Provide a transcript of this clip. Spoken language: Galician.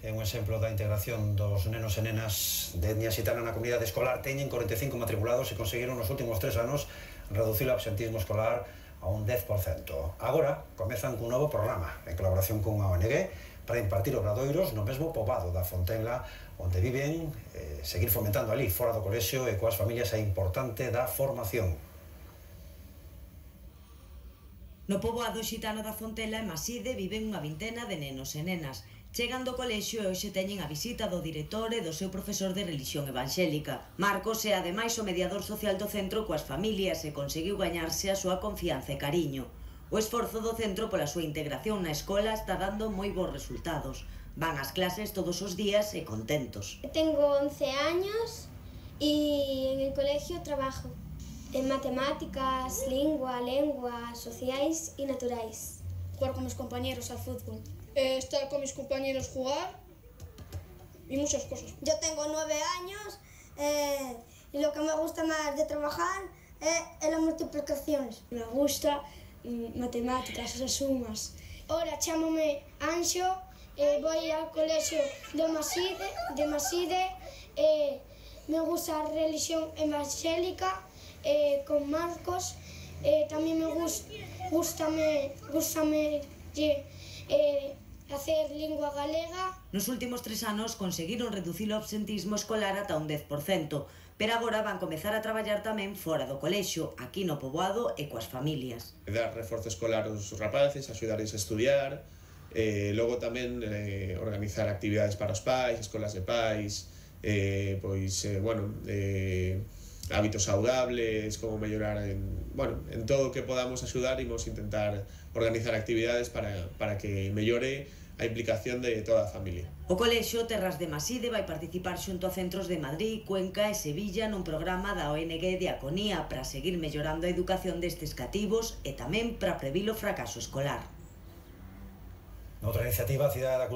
É un exemplo da integración dos nenos e nenas de etnia xitana na comunidade escolar. Teñen 45 matriculados e conseguiron nos últimos 3 anos reducir o absentismo escolar a un 10%. Agora comezan cun novo programa en colaboración con a ONG para impartir obradoiros no mesmo poboado da Fontenla onde viven, seguir fomentando ali fora do colexio e coas familias a importante da formación. No poboado xitano da Fontela e Maside viven unha vintena de nenos e nenas. Chegan do colexio e hoxe teñen a visita do director e do seu profesor de religión evangélica. Marcos é ademais o mediador social do centro coas familias e conseguiu gañarse a súa confianza e cariño. O esforzo do centro pola súa integración na escola está dando moi bons resultados. Van ás clases todos os días e contentos. Tengo 11 años y en el colegio trabajo en matemáticas, lenguas sociais y naturales. Jugar con mis compañeros al fútbol. Estar con mis compañeros, jugar y muchas cosas. Yo tengo 9 años y lo que me gusta más de trabajar es las multiplicaciones. Me gusta matemáticas, esas sumas. Ahora chámome Anxo, voy al colegio de Maside, me gusta a religión evangélica con Marcos, también me gusta hacer lingua galega. Nos últimos 3 anos conseguiron reducir o absentismo escolar ata un 10%, pero agora van comezar a traballar tamén fora do colexio, aquí no poboado e coas familias. Dar reforzo escolar aos rapaces, axudarles a estudiar, logo tamén organizar actividades para os pais, escolas de pais, hábitos saudables, como mellorar en todo o que podamos axudar, imos intentar organizar actividades para que mellore a implicación de toda a familia. O colexio Terras de Maside vai participar xunto a centros de Madrid, Cuenca e Sevilla nun programa da ONG Diaconía para seguir mellorando a educación destes cativos e tamén para previr o fracaso escolar. Noutra iniciativa, a Cidade da Cultura